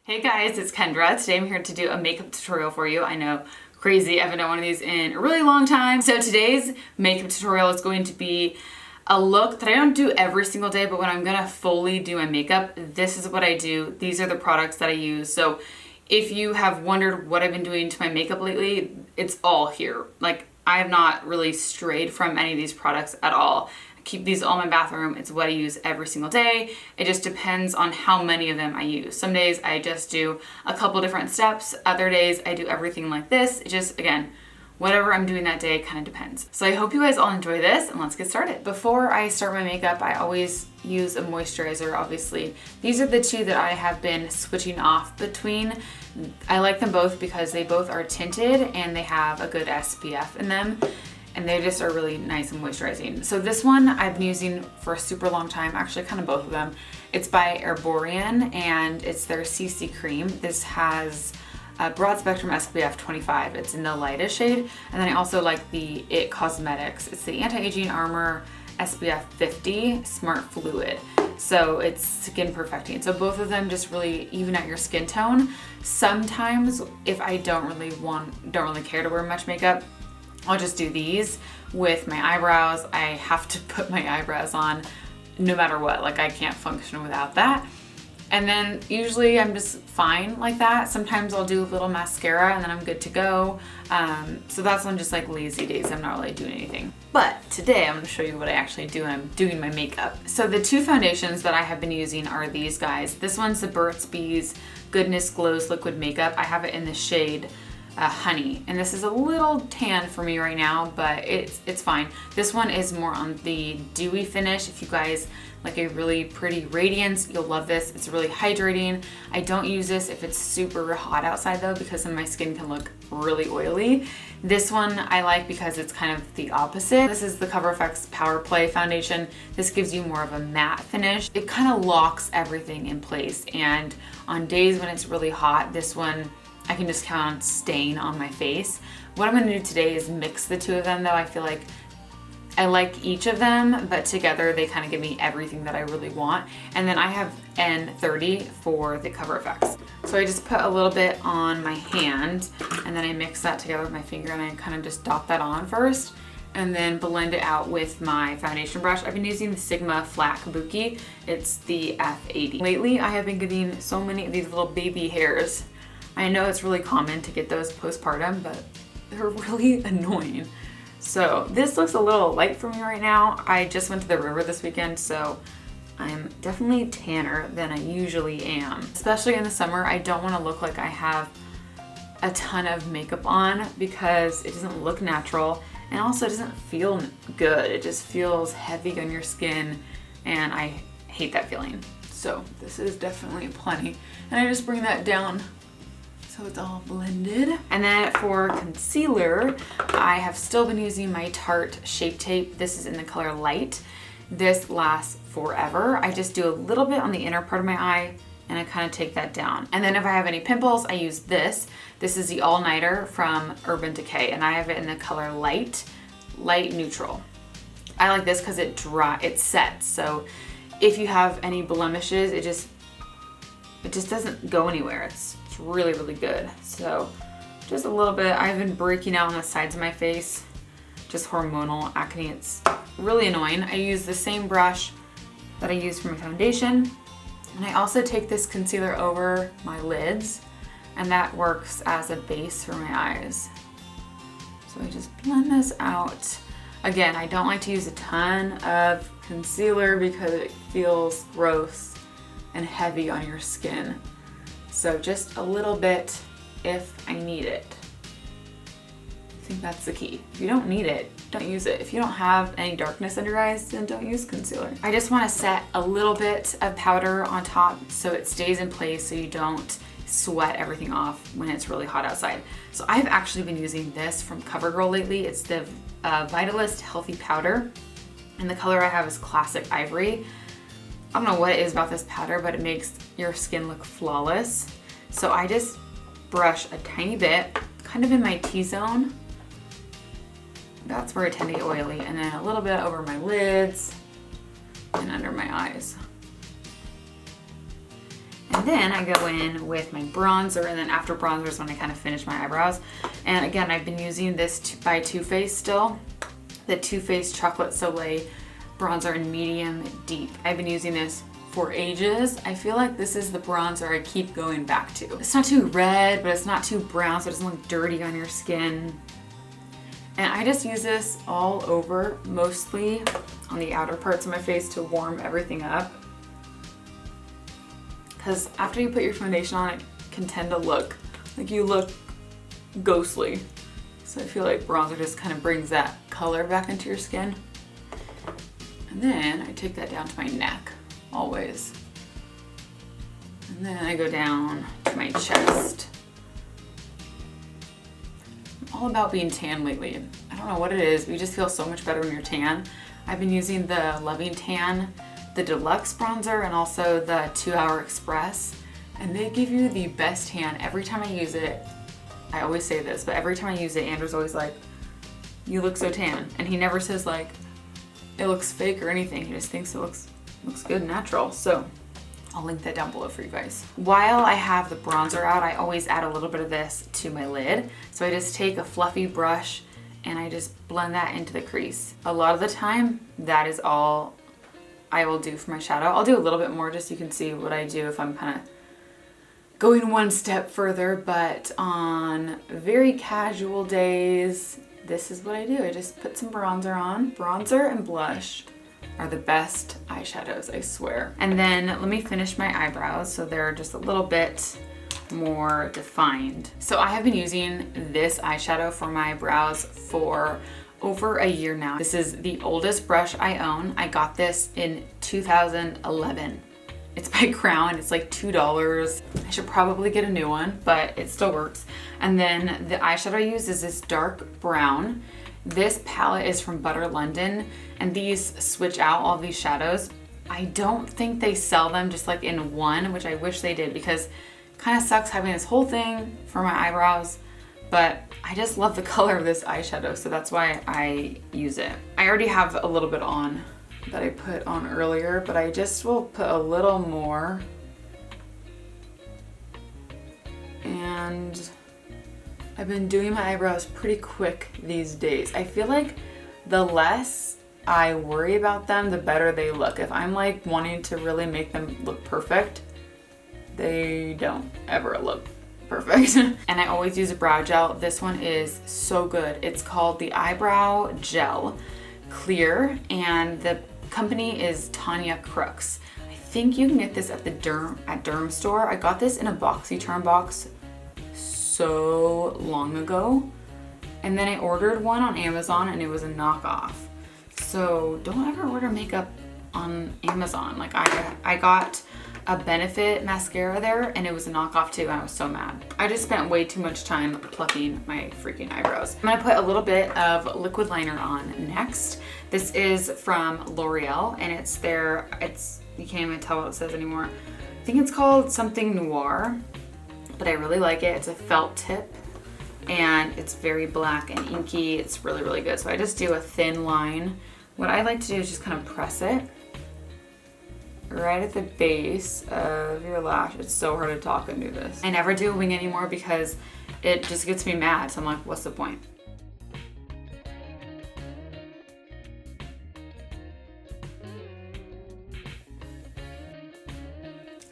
Hey guys, it's Kendra. Today I'm here to do a makeup tutorial for you. I know, crazy, I haven't done one of these in a really long time. So today's makeup tutorial is going to be a look that I don't do every single day, but when I'm gonna fully do my makeup, this is what I do. These are the products that I use. So if you have wondered what I've been doing to my makeup lately, it's all here. Like, I have not really strayed from any of these products at all. Keep these all in my bathroom. It's what I use every single day. It just depends on how many of them I use. Some days I just do a couple different steps. Other days I do everything like this. It just, again, whatever I'm doing that day kind of depends. So I hope you guys all enjoy this and let's get started. Before I start my makeup, I always use a moisturizer, obviously. These are the two that I have been switching off between. I like them both because they both are tinted and they have a good SPF in them. And they just are really nice and moisturizing. So this one I've been using for a super long time, actually kind of both of them. It's by Erborian and it's their CC cream. This has a broad spectrum SPF 25. It's in the lightest shade. And then I also like the IT Cosmetics. It's the Anti-Aging Armor SPF 50 Smart Fluid. So it's skin perfecting. So both of them just really even out your skin tone. Sometimes if I don't really care to wear much makeup, I'll just do these with my eyebrows. I have to put my eyebrows on no matter what. Like, I can't function without that. And then usually I'm just fine like that. Sometimes I'll do a little mascara and then I'm good to go. So that's on just like lazy days. I'm not really doing anything. But today I'm gonna show you what I actually do when I'm doing my makeup. So the two foundations that I have been using are these guys. This one's the Burt's Bees Goodness Glows Liquid Makeup. I have it in the shade Honey, and this is a little tan for me right now, but it's fine. This one is more on the dewy finish. If you guys like a really pretty radiance, you'll love this. It's really hydrating. I don't use this if it's super hot outside though, because then my skin can look really oily. This one I like because it's kind of the opposite. This is the CoverFX Power Play foundation. This gives you more of a matte finish. It kind of locks everything in place, and on days when it's really hot, this one I can just count on staying on my face. What I'm gonna do today is mix the two of them though. I feel like I like each of them, but together they kind of give me everything that I really want. And then I have N30 for the CoverFX. So I just put a little bit on my hand and then I mix that together with my finger and I kind of just dot that on first and then blend it out with my foundation brush. I've been using the Sigma Flat Kabuki. It's the F80. Lately I have been getting so many of these little baby hairs. I know it's really common to get those postpartum, but they're really annoying. So this looks a little light for me right now. I just went to the river this weekend, so I'm definitely tanner than I usually am. Especially in the summer, I don't want to look like I have a ton of makeup on because it doesn't look natural and also it doesn't feel good. It just feels heavy on your skin and I hate that feeling. So this is definitely plenty. And I just bring that down so it's all blended. And then for concealer, I have still been using my Tarte Shape Tape. This is in the color Light. This lasts forever. I just do a little bit on the inner part of my eye and I kind of take that down. And then if I have any pimples, I use this. This is the All Nighter from Urban Decay and I have it in the color Light Neutral. I like this because it sets. So if you have any blemishes, it just doesn't go anywhere. It's really, really good. So just a little bit. I've been breaking out on the sides of my face, just hormonal acne. It's really annoying. I use the same brush that I use for my foundation. And I also take this concealer over my lids and that works as a base for my eyes. So I just blend this out. Again, I don't like to use a ton of concealer because it feels gross and heavy on your skin. So just a little bit if I need it. I think that's the key. If you don't need it, don't use it. If you don't have any darkness under your eyes, then don't use concealer. I just want to set a little bit of powder on top so it stays in place so you don't sweat everything off when it's really hot outside. So I've actually been using this from CoverGirl lately. It's the Vitalist Healthy Powder and the color I have is Classic Ivory. I don't know what it is about this powder, but it makes your skin look flawless. So I just brush a tiny bit, kind of in my T-zone. That's where I tend to get oily. And then a little bit over my lids and under my eyes. And And then I go in with my bronzer, and then after bronzer is when I kind of finish my eyebrows. And again, I've been using this by Too Faced still, the Too Faced Chocolate Soleil bronzer in medium deep. I've been using this for ages. I feel like this is the bronzer I keep going back to. It's not too red, but it's not too brown, so it doesn't look dirty on your skin. And I just use this all over, mostly on the outer parts of my face to warm everything up. Because after you put your foundation on, it can tend to look like you look ghostly. So I feel like bronzer just kind of brings that color back into your skin. And then I take that down to my neck, always. And then I go down to my chest. I'm all about being tan lately. I don't know what it is, but you just feel so much better when you're tan. I've been using the Loving Tan, the Deluxe bronzer, and also the 2 Hour Express. And they give you the best tan. Every time I use it, I always say this, but every time I use it, Andrew's always like, you look so tan. And he never says like, it looks fake or anything. He just thinks it looks good and natural. So I'll link that down below for you guys. While I have the bronzer out, I always add a little bit of this to my lid. So I just take a fluffy brush and I just blend that into the crease. A lot of the time, that is all I will do for my shadow. I'll do a little bit more just so you can see what I do if I'm kind of going one step further, but on very casual days, this is what I do. I just put some bronzer on. Bronzer and blush are the best eyeshadows, I swear. And then let me finish my eyebrows so they're just a little bit more defined. So I have been using this eyeshadow for my brows for over a year now. This is the oldest brush I own. I got this in 2011. It's by Crown. It's like $2. I should probably get a new one, but it still works. And then the eyeshadow I use is this dark brown. This palette is from Butter London, and these switch out all these shadows. I don't think they sell them just like in one, which I wish they did, because it kind of sucks having this whole thing for my eyebrows, but I just love the color of this eyeshadow, so that's why I use it. I already have a little bit on that I put on earlier, but I just will put a little more. And I've been doing my eyebrows pretty quick these days. I feel like the less I worry about them, the better they look. If I'm like wanting to really make them look perfect, they don't ever look perfect. And I always use a brow gel. This one is so good. It's called the Eyebrow Gel Clear, and the company is Tanya Crooks. I think you can get this at the Derm store. I got this in a BoxyCharm box so long ago, and then I ordered one on Amazon and it was a knockoff. So don't ever order makeup on Amazon. Like I got a Benefit mascara there and it was a knockoff too, and I was so mad. I just spent way too much time plucking my freaking eyebrows. I'm gonna put a little bit of liquid liner on next. This is from L'Oreal, and you can't even tell what it says anymore. I think it's called something Noir, but I really like it. It's a felt tip and it's very black and inky. It's really, really good. So I just do a thin line. What I like to do is just kind of press it right at the base of your lash. It's so hard to talk and do this. I never do a wing anymore because it just gets me mad. So I'm like, what's the point?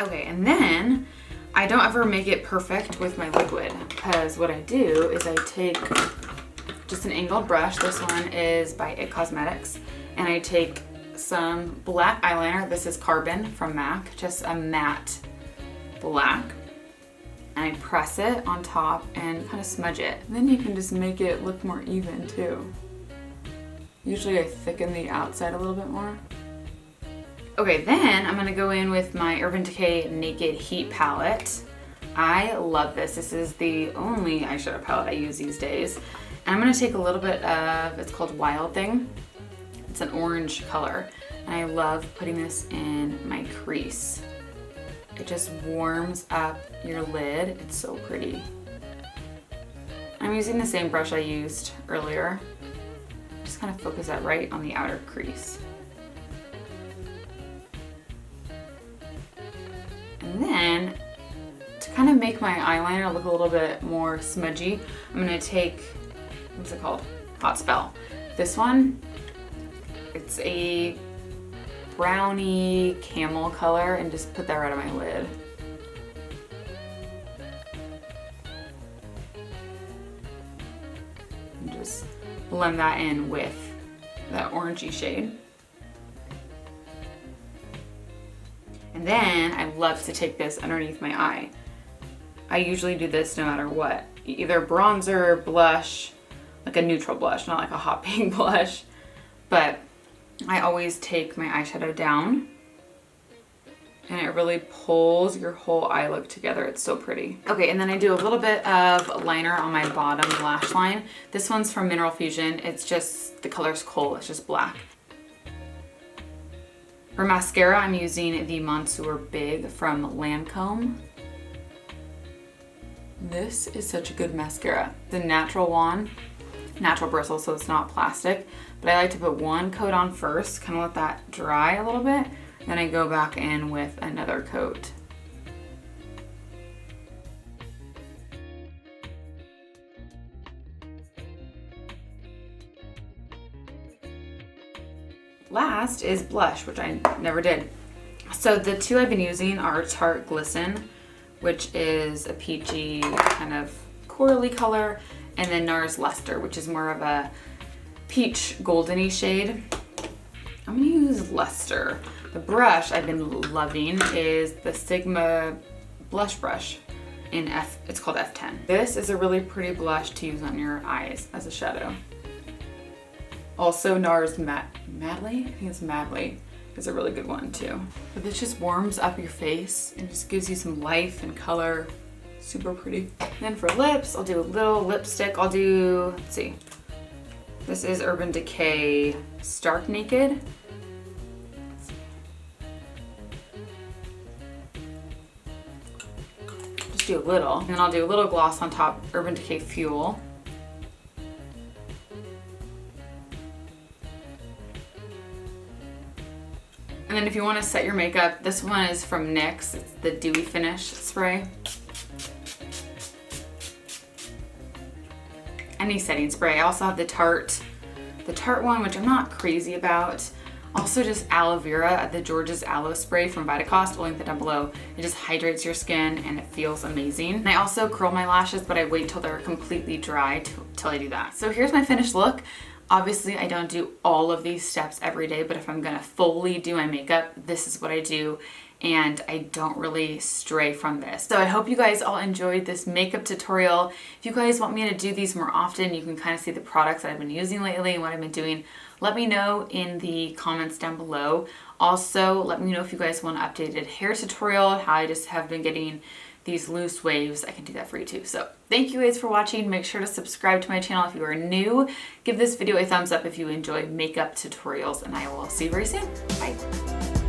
Okay, and then I don't ever make it perfect with my liquid, because what I do is I take just an angled brush. This one is by IT Cosmetics, and I take some black eyeliner. This is Carbon from MAC, just a matte black, and I press it on top and kind of smudge it. And then you can just make it look more even too. Usually I thicken the outside a little bit more. Okay, then I'm gonna go in with my Urban Decay Naked Heat palette. I love this. This is the only eyeshadow palette I use these days. And I'm gonna take a little bit of, it's called Wild Thing. It's an orange color. And I love putting this in my crease. It just warms up your lid. It's so pretty. I'm using the same brush I used earlier. Just kind of focus that right on the outer crease. And And then to kind of make my eyeliner look a little bit more smudgy, I'm gonna take, what's it called? Hot Spell. This one, it's a brownie camel color, and just put that right on my lid. And just blend that in with that orangey shade. And then I love to take this underneath my eye. I usually do this no matter what. Either bronzer, blush, like a neutral blush, not like a hot pink blush. But I always take my eyeshadow down, and it really pulls your whole eye look together. It's so pretty. Okay, and then I do a little bit of liner on my bottom lash line. This one's from Mineral Fusion. It's just, the color's Coal, it's just black. For mascara, I'm using the Monsieur Big from Lancome. This is such a good mascara. The natural one, natural bristle, so it's not plastic. But I like to put one coat on first, kind of let that dry a little bit. Then I go back in with another coat. Last is blush, which I never did. So the two I've been using are Tarte Glisten, which is a peachy kind of corally color, and then NARS Luster, which is more of a peach goldeny shade. I'm gonna use Luster. The brush I've been loving is the Sigma blush brush in it's called F10. This is a really pretty blush to use on your eyes as a shadow. Also NARS Madly, I think it's Madly, is a really good one too. But this just warms up your face and just gives you some life and color. Super pretty. And then for lips, I'll do a little lipstick. I'll do, let's see. This is Urban Decay Stark Naked. Just do a little. And then I'll do a little gloss on top, Urban Decay Fuel. And then if you want to set your makeup, this one is from NYX. It's the Dewy Finish spray. Any setting spray. I also have the Tarte one, which I'm not crazy about. Also just aloe vera, the George's Aloe Spray from Vitacost. I'll link that down below. It just hydrates your skin and it feels amazing. And I also curl my lashes, but I wait till they're completely dry till I do that. So here's my finished look. Obviously, I don't do all of these steps every day, but if I'm gonna fully do my makeup, this is what I do, and I don't really stray from this. So I hope you guys all enjoyed this makeup tutorial. If you guys want me to do these more often, you can kind of see the products that I've been using lately and what I've been doing. Let me know in the comments down below. Also, let me know if you guys want an updated hair tutorial, how I just have been getting these loose waves. I can do that for you too. So thank you guys for watching. Make sure to subscribe to my channel if you are new. Give this video a thumbs up if you enjoy makeup tutorials, and I will see you very soon. Bye.